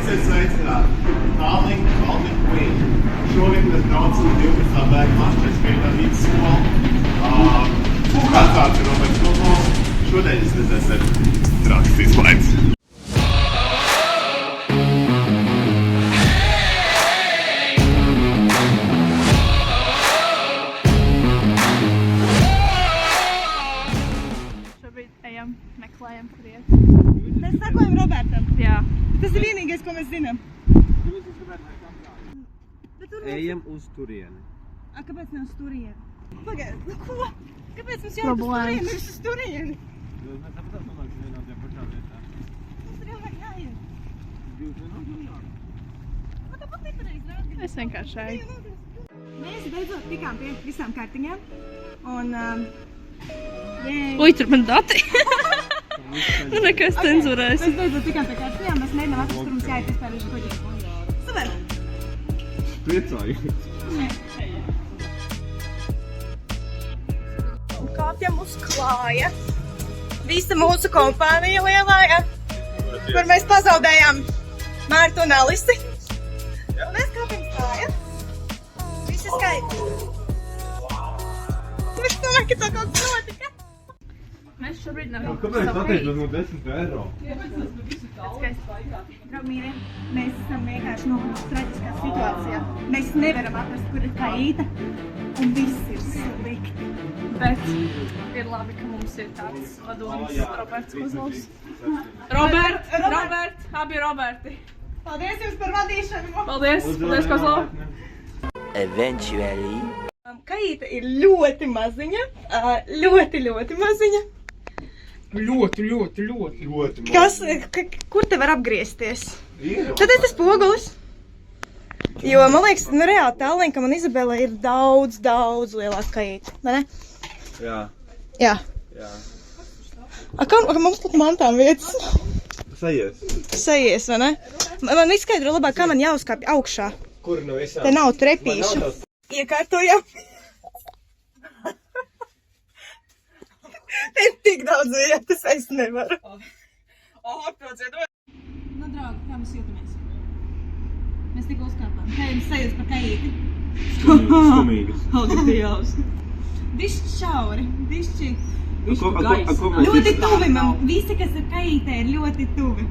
Esiet sveicināti! Tallink Queen. Šorīt mēs braucam 12. bēgu mašķai skaitā vidusskolu. Kāds tāds ir Roberts Kopols. Šodien es redzēsiet trāks izlaids. Meklējam prieku. Mēs sakojam Robertam. Jā. Tas ir vienīgais, ko mēs zinām. Ejam uz turieni. Kāpēc ne uz turieni? Pagaid, ko? Kāpēc mums jāiet uz turieni, nevis uz turieni? Jo mēs tāpat nonāksim vienā tajā pašā vietā. Mums ir ilgāk jāiet. 2 minūtes ilgāk. Tāpat nepareiz rādi. Es vienkārši eju. Mēs beidzot tikām pie visām kartiņām. Un, Uj, tur man dati. Nu nekas cenzurēs. Mēs beidzot tikām pie kartiņām, mēs mēģinām atrast, kur mums jāiet vispār uz kuģiem. Super! Priecājos. Kāpjam uz klāja. Visa mūsu kompānija lielāja, kur mēs pazaudējām Mārtu un Alisi. Mēs kāpjam uz klāja. Visi skaiti. Es domāju, ka tā kaut kas notika. Mēs šobrīd nav Kāpēc pateikt no 10 eiro? Draugmīri, mēs esam vienkārši traģiskā situācijā. Mēs nevaram atrast, kur ir Kaīta, un viss ir slikti. Bet ir labi, ka mums ir tāds vadonis Roberts Kozlovs. Robert, abi Roberti. Paldies jums par vadīšanu. Paldies Kozlov. Eventually. Kaīta ir ļoti maziņa, ļoti maziņa. Ļoti Kas, kur te var apgriezties? Tad ir tas pogulis. Jo, man liekas, nu reāli Tallinkam un Izabelai ir daudz lielāka Kaīta, vai ne? Jā. Jā. Jā. Kā mums pat mantām vietas? Sajies, vai ne? Man izskaidro labāk, kā man jāuzkāpj augšā. Kur no visām? Te nav trepīšu. Iekārtojam. Te ir tik daudz vietas, es nevaru. Nu, draugi, kā mēs jūtamies? Mēs tik uzkāpām. Kā jums sajūtas par Kaīti? Skumīgas. Halgatījās. Dišķi šauri, dišķi. Ļoti Ļoti tuvi man. Visi, kas ir Kaītē, ir ļoti tuvi.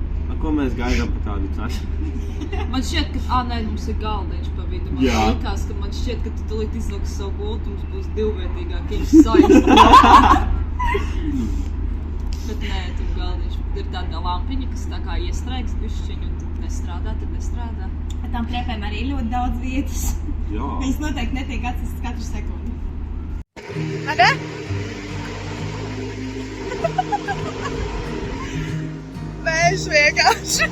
Ko mēs gaidām pa tādu ceļu? Man šķiet, ka mums ir galdiņš pa vidu. Man likās, ka man šķiet, ka tu tulīt izliksi savu gultu, mums būs divvietīgākais saistība. Bet nē, tur galdiņš. Ir tāda lampiņa, kas tā kā iestrēgs bišķiņu un tad nestrādā. Ar tām trepēm arī ļoti daudz vietas. Jā. Viņas noteikti netiek atsistas katru sekundi. Ada? Mēs vienkārši.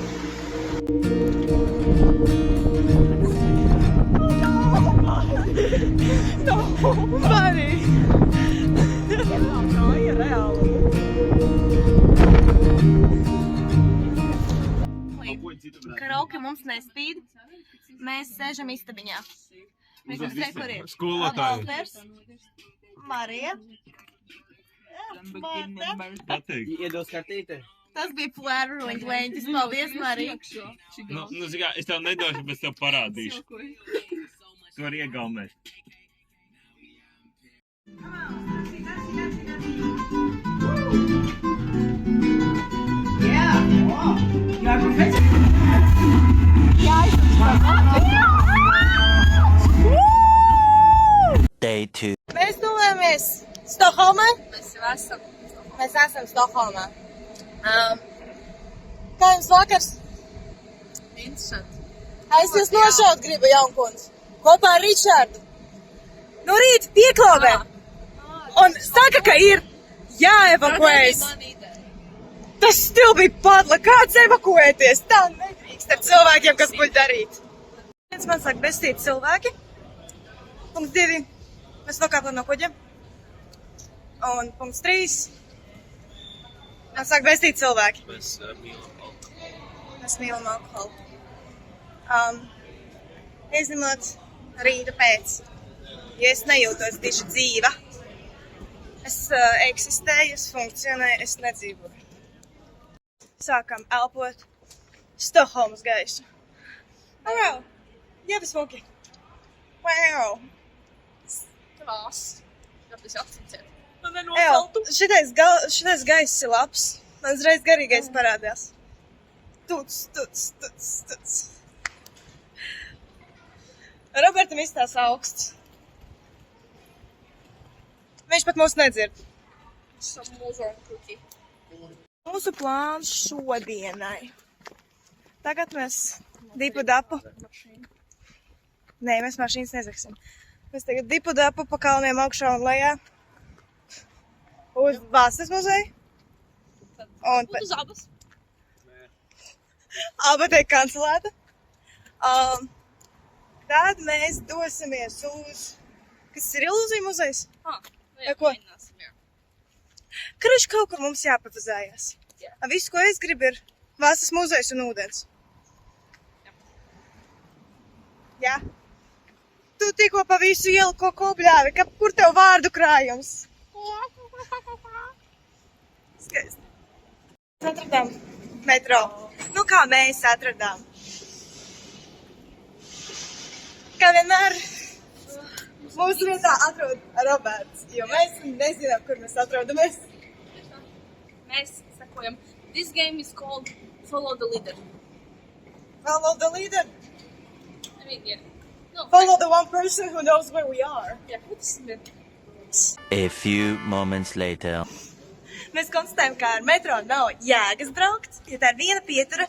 No, Marī. Tā ir reāli. Karaoke mums nespīd. Mēs sēžam istabiņā. Mēs uz rekuriem. Skolotāji. Valters, Marija. Patīk. Iedos kartīte. Tas bija plēruliņš leņķis. Paldies, Marija. Es tev nedošu, bet tev parādīšu. Tu vari iegaumēt. Day 2. Mēs tuvojamies Stokholmai. Mēs esam Stokholmā. Kā jums vakars? interesanti. Es jūs nošaut gribu, jaunkundz. Kopā ar Ričārdu. No rīta pieklauvē. Un saka, ka ir jāevakuējas. Tas stil bija padla. Kāds evakuēties? Tā nedrīkst ar cilvēkiem, kas guļ darīt. Viens man saka, bestīt cilvēki. Punkts 2. Mēs nokāpam no kuģa. Un punkts 3. Man saka, bestīt cilvēki. Mēs mīlam alkoholu. Izņemot rīta pēc. Jo es nejūtos tieši dzīva. Es eksistēju, es funkcionēju, es nedzīvoju. Sākam elpot, Stokholmas gaisu. Wow! Jā, bet smuki. Wow! Tavās. Jā, tas akcentēt. Jā, šitais gaiss ir labs. Man uzreiz garīgais parādījās. Tuts. Robertam izstās augsts. Viņš pat mūs nedzird. Mūsu plāns šodienai. Tagad mēs dipu dapu. Nē, mēs mašīnas nezaksim. Mēs tagad dipu dapu pa kalniem augšā un lejā. Uz Vāstas muzeju. Un Uz abas. Aba tiek kancelēta. Tad mēs dosimies uz... Kas ir Ilūzija muzejs? Jā, ko? mēģināsim, jā. Karuši kaut kur mums jāpapazājās. Visu, ko es gribu, ir Vāstas muzejs un ūdens. Jā. Tu tikko pa visu ielu ko bļāvi. Kur tev vārdu krājums? Skaisti. Atradām metro. Nu kā mēs atradām? Kā vienmēr mūsu vietā atrod Roberts, jo mēs nezinām, kur mēs atrodamies. Mēs sakojam. This game is called Follow the Leader. Follow the leader. I mean, yeah. No, Follow the one person who knows where we are. Yeah, what's it? A few moments later. Mēs konstatējam, ka ar metro nav jēgas braukt, ja tā ir viena pietura,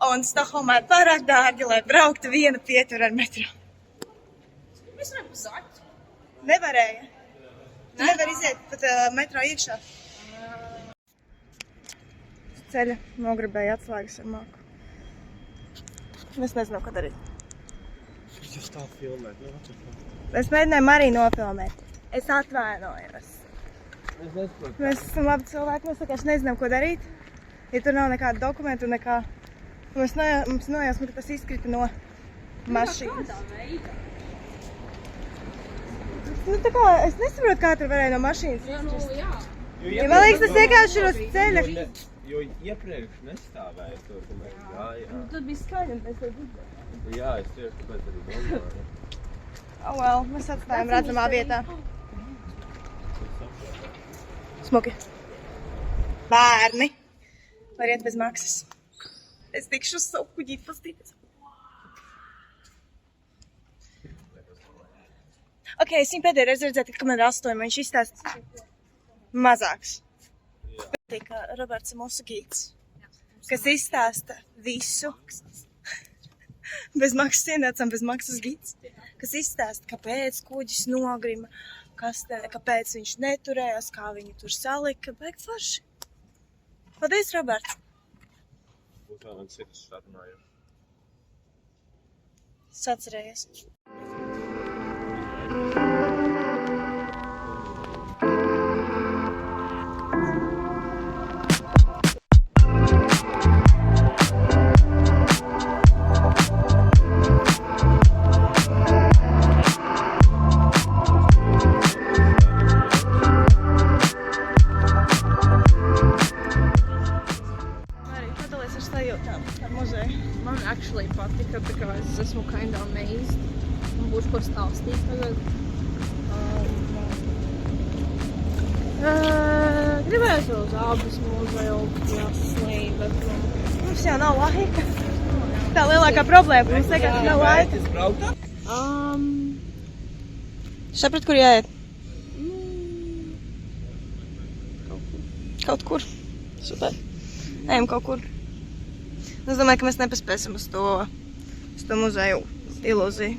un Stokholmā ir pārāk dārgi, lai brauktu viena pietura ar metro. Mēs varam uzsākt. Nevarēja. Tu nevar iziet pat metro iekšā. Ceļa nogribēja atslēgas ar māku. Es nezinu, ko darīt. Jūs tā filmēt, nu, Es mēģināju arī nofilmēt. Es atvainojos. Mēs esam labi cilvēki, mēs vienkārši nezinām, ko darīt. Ja tur nav nekāda dokumentu, nekā... Mums nojāsma, ka tas izkrita no mašīnas. Kādā veidā? Nu, tā kā, es nesaprotu, kā tur varēja no mašīnas Jā, nu, izkrist. jā. Ja man liekas, tas vienkārši ir uz ceļa. Jo iepriekš nestāvēja tur, ka mēs gājām. Tur bija skaļi, un mēs to dzirdējām. Jā, es tieši tāpēc arī domāju. Oh, well, mēs atstājam redzamā vietā. Smuki. Bērni var iet bez maksas. Es tikšu uz savu kuģīti pastīties. Ok, es viņu pēdējā reizi redzēju, ka man ir 8, viņš izstāsta mazāks. Ka Roberts ir mūsu gīds, kas izstāsta visu. Bez maksas ienācām bez maksas gīds, kas izstāsta, kāpēc kuģis nogrima, kāpēc viņš neturējās, kā viņu tur salika. Baigi forši. Paldies, Roberts. Būs vēl man citas sarunājumi. Sacerējies. Man actually patika, tā kā es esmu kinda amazed. Un būšu ko stāstīt tagad. Gribētu uz abas muzeju jāslī, bet Mums jau nav laika. Tā lielākā problēma, mums vienkārši nav laika. Saprat, kur jāiet? Kaut kur. Super. Ejam kaut kur. Es domāju, ka mēs nepaspēsim uz to muzeju ilūziju.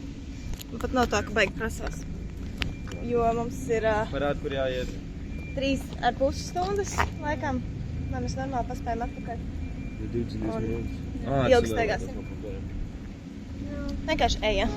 Man pat nav tā, ka baigi prasās. Jo mums ir Parādi, kur jāiet. 3,5 stundas laikam. Lai mēs normāli paspējam atpakaļ. 20 minūtes. Ilgi staigāsim. Vienkārši eja.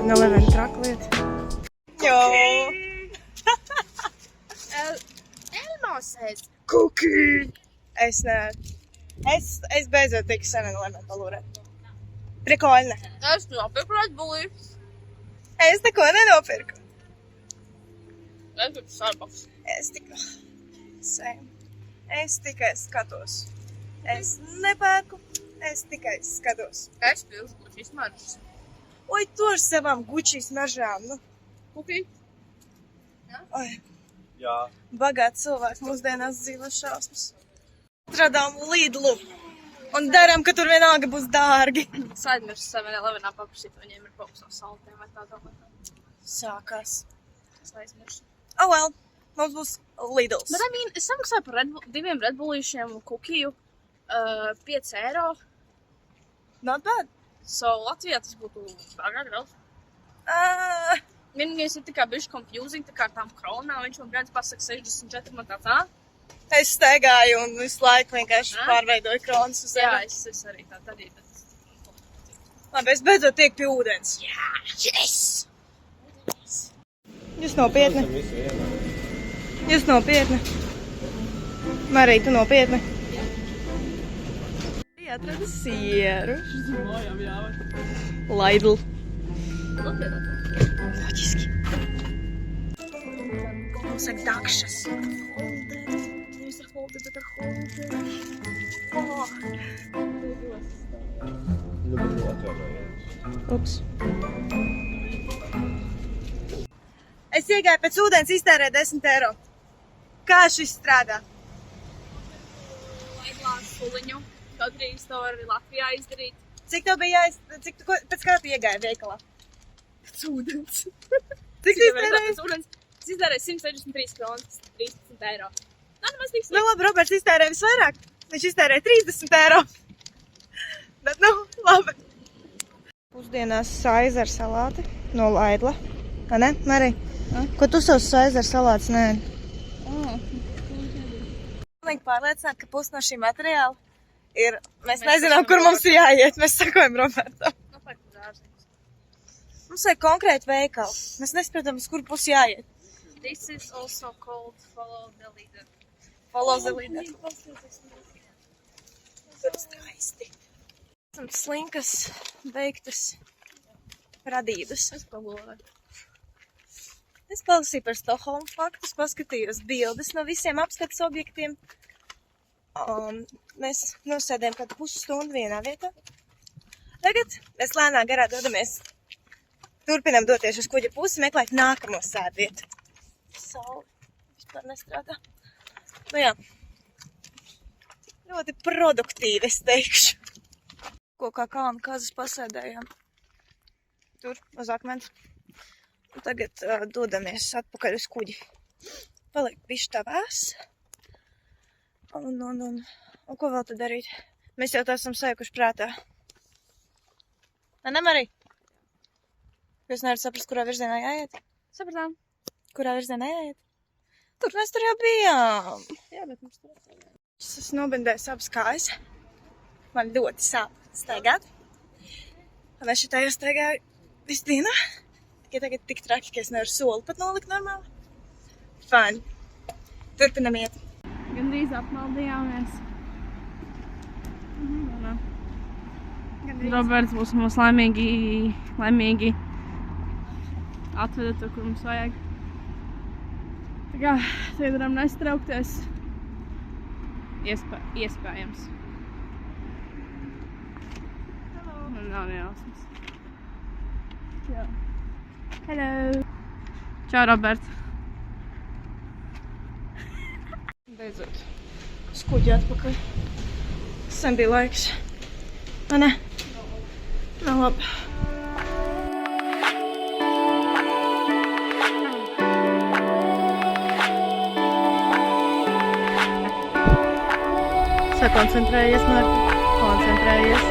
7-Eleven traklieta. Jo. Elmo says. Cookie! Es nevaru. Es beidzot tiku 7-Eleven palūrēt. Prikoļne. Es nopirku Red Bulli. Es neko nenopirku. Es gribu Starbucks. Es tikai skatos. Es nepērku, es tikai skatos. Es pilsu Gucci smaržas. Oi, tu ar savām Gucci smaržām, nu. Cookie. Oi, Jā. bagāti cilvēki mūsdienās dzīvo šausmas. Atradām Lidlu un darām, ka tur vienalga būs dārgi. Es aizmirsu 7-Elevenā paprasīt, viņiem ir kaut kas no saltiem vai tādā. Sākās. Es aizmirsu. Oh well, mums būs Lidls. Bet, I mean, es samaksāju par diviem Red Bullīšiem kukiju 5 eiro. Not bad. So, Latvijā tas būtu pārāk daudz. Vienīgais ir tikai bišķi confusing, tā kā tām kronām. Viņš man grāds pasaka 64, man tāds, Es staigāju un visu laiku vienkārši pārveidoju kronas uz Jā, eiro. es arī tā darīju, bet... Labi, es beidzot tiek pie ūdens. Jā, yes! Jūs nopietni? Jūs nopietni? Marija, tu nopietni? Jā, atrada sieru. Lidl. Loģiski. Mums ir dakšas. Jūs ir holder, bet ar holder. Ups. Es iegāju pēc ūdens iztērēt 10 eiro. Kā šis strādā? Lai glāzi suliņu, kaut drīz to var arī Latvijā izdarīt. Cik tev bija pēc kā tu iegāji veikalā? Pēc ūdens. Cik tu iztērēji? Pēc ūdens. Es izdarīju 163 kronas, 13 eiro. Tā nemaz tik Nu slikti. labi, Roberts iztērēja visvairāk. Viņš iztērēja 30 eiro. Bet nu, labi. Pusdienās Caesar salāti no Lidla. Vai ne, Marija? Ko tu savus Caesar salātus neēdi? Man pārliecināt, ka pus no šī materiāla ir... Mēs nezinām, kur mums ir jāiet. Mēs sakojam Robertam. Nopērku dārziņus. Mums vajag konkrēti veikalu. Mēs nesaprotam, uz kuru pusi jāiet. This is also called follow the leader. Follow the leader. Skaisti. Esam slinkas, beigtas radības. Es pagulēju. Es palasīju par Stokholmu faktus, paskatījos bildes no visiem apskates objektiem. Mēs nosēdējām kādu pusstundu vienā vietā. Tagad mēs lēnā garā dodamies. Turpinām doties uz kuģa pusi, meklēt nākamo sēdvietu. Saule vispār nestrādā. Nu jā. Ļoti produktīvi, es teikšu. Ko kā kalnu kazas pasēdējām. Tur, uz akmens. Un tagad dodamies atpakaļ uz kuģi. Paliek bišķi tā vēs. Un ko vēl tad darīt? Mēs jau tā esam sajukuši prātā. Ne, Marija? Jūs nevarat saprast, kurā virzienā jāiet? Sapratām? Kurā virzienā jāiet? Tur mēs tur jau bijām. Jā, bet mums tur atsādā. Es nobindēju abas kājas. Man ļoti sāp staigāt. Un es šitā jau staigāju visu dienu. Tikai tagad tik traki, ka es nevaru soli pat nolikt normāli. Fun. Turpinam iet. Gandrīz apmaldījāmies. Roberts būs mums laimīgi atveda tur, kur mums vajag. Tā kā tagad varam nestraukties. Iespējams. Man nav nejausmas. Jā. Hello. Čau, Roberts. Beidzot. Uz kuģi atpakaļ. Sen bija laiks. Vai ne? Nu, labi. Sakoncentrējies, Marta. Koncentrējies.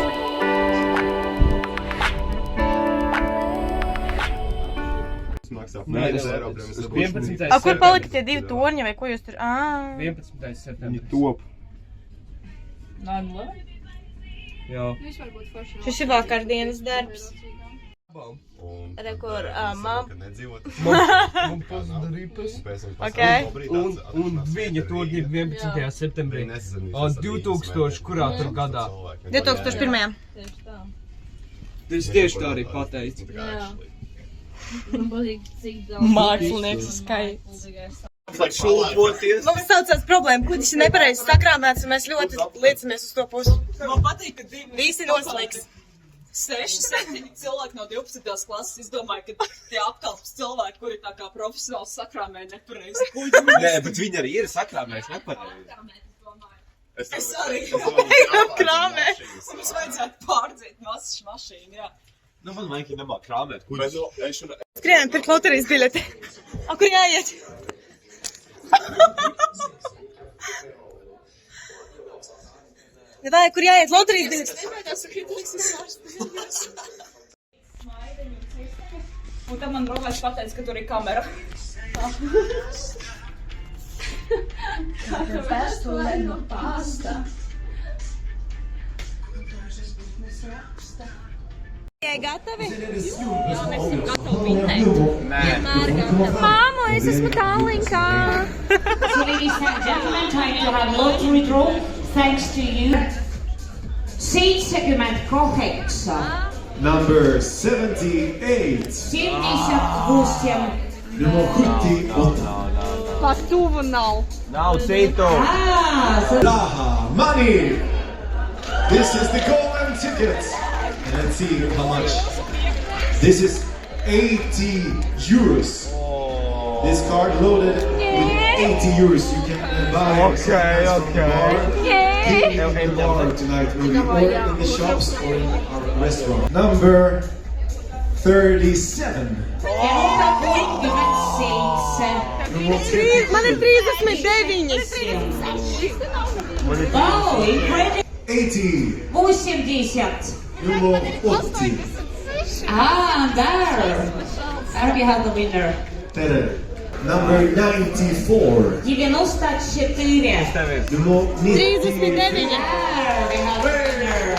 Maksā Nē, 5 eiro, protams, uz tas būs 11. A, kur palika tie 2 torņi, vai ko jūs tur? 11. Viņi septembris. top. Jā. Viņš var būt forši. Šis ir vakardienas darbs. Rekur, mam. Man pazadarīja pēc. Ok. Un viņa to grib 11. septembrī. 2000, kurā tur gadā? 2001. Es tieši tā arī pateicu. Mākslinieks skaits. Šūpoties. Mums saucās problēma, kuģis ir nepareizi sakrāmēts, un mēs ļoti liecamies uz to pusi. Man patīk, ka Visi noslīgs. 6-7 cilvēki no 12. klases izdomāja, ka tie apkalpes cilvēki, kuri tā kā profesionāli sakrāmē nepareizi kuģi. Nē, bet viņi arī ir sakrāmējuši nepareizi. Es arī. Krāmē. Mums vajadzētu pārdzīt masu mašīnu, jā. Nu, man vajag, ja nemāk krāmēt kuģis. Skrienam pirkt loterijas biļeti. A, kur jāiet? Vai, kur jāiet loterijas biļeti? Un tad man Roberts pateica, ka tur ir kamera. Jai gatavi? Māmu, es esmu Tallinkā. So ladies and gentlemen, time to have lottery draw. Thanks to you. 78. Number 78. 78. Nummer 78. Pak tuvu nav. Nav citu. Laha money. This is the golden ticket. And let's see how much. This is 80 euros. This card loaded with 80 euros. You can buy Okay. in the bar tonight, maybe, or in the shops or in our restaurant. Number 37. Man ir 39. Oh, incredible. 80. 80. Nummer 80. Ah, there. There we have the winner. Better. Number 94. 94. Nummer 99. There we have winner.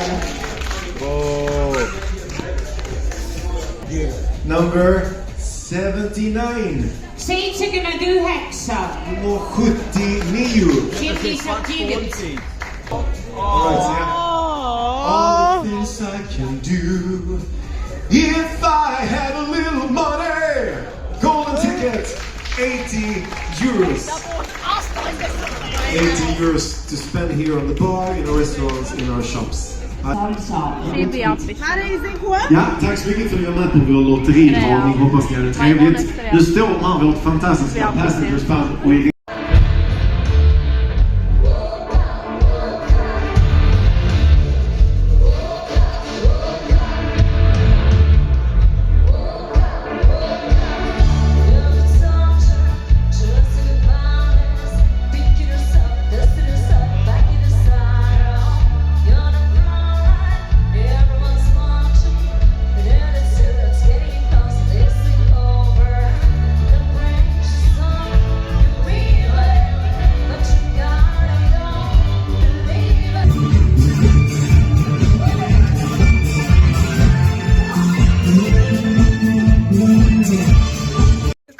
Number 79. 79. Nummer 79. 79. Alright, so yeah. All the things I can do if I had a little money. Golden ticket, 80 euros. 80 euros to spend here on the bar, in our restaurants, in our shops. Šī bija apvis. Ja, tack så mycket för att ni var med på vår lotteridragning. Hoppas ni hade trevligt. Nu står man vårt fantastiska Passengersband och i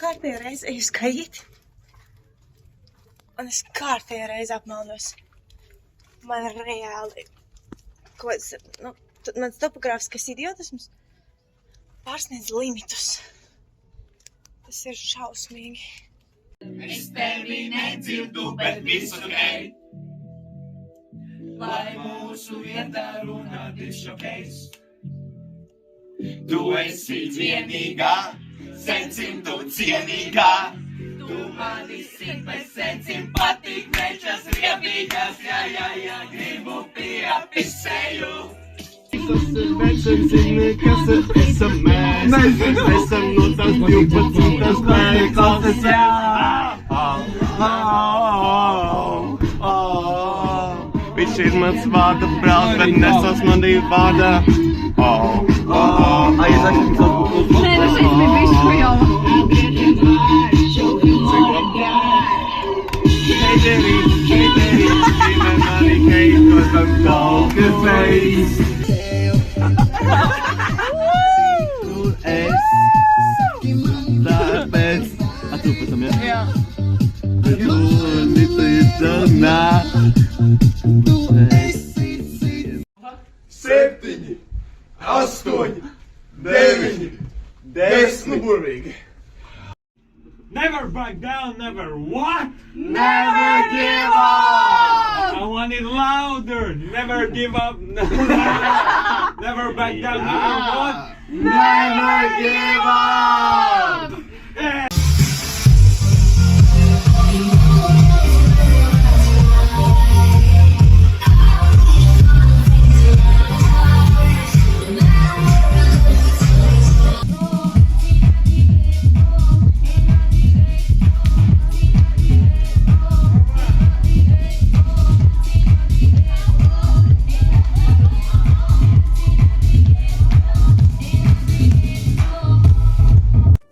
Kārtējā reize eju skaīt. Un es kārtējā reize apmaldos. Man ir reāli kaut kāds, mans topogrāfiskais idiotisms pārsniedz limitus. Tas ir šausmīgi. Es tevi nedzirdu, bet visu ej. Lai mūsu vietā runā dišokais. Tu esi vienīgā, sencim tu cienīgā. Tu mani simpes sencim patīk, mečas riebīgās, jā, gribu piepisēju. Vecens zini, kas esam mēs. Esam no tās 12. spēļu klases, jā. Viņš ir mans vārda brālis, bet nesas manī vārdā. Nē, nu šeit bija bišķi hujova. Hey Jerry, even money came 'cause I'm poker face. Septiņi, astoņi, deviņi, desmit. Burvīgi. Never back down, never what? Never give up! I want it louder. Never give up. Never back down, never what? Never give up!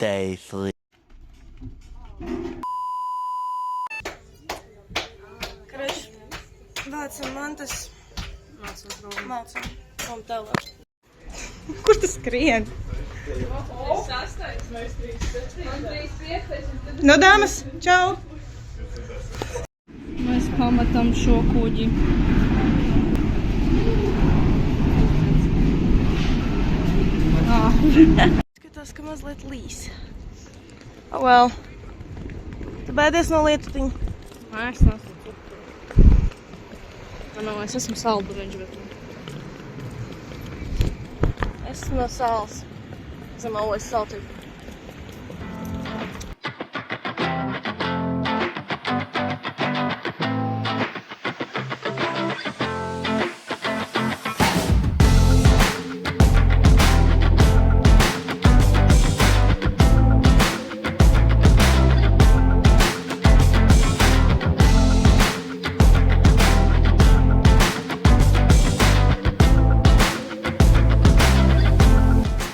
Day 3. Karš, vācam mantas. Mācam. Un tālāk. Kur tu skrien? No dāmas, čau! Mēs pametam šo kuģi. Skatās, ka mazliet līs. Oh well. Tu bēdies no lietutiņa? Nē, es neesmu. Es esmu salduriņš, bet... Esmu no salas. I'm always salty.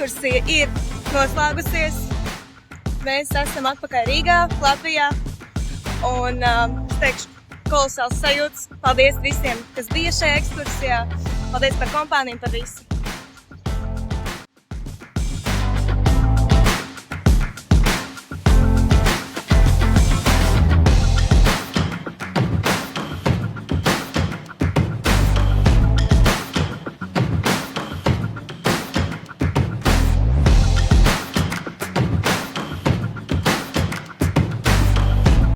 Ekskursija ir noslēgusies. Mēs esam atpakaļ Rīgā, Latvijā. Un es teikšu kolosāls sajūtas. Paldies visiem, kas bija šajā ekskursijā. Paldies par kompāniju, par visu.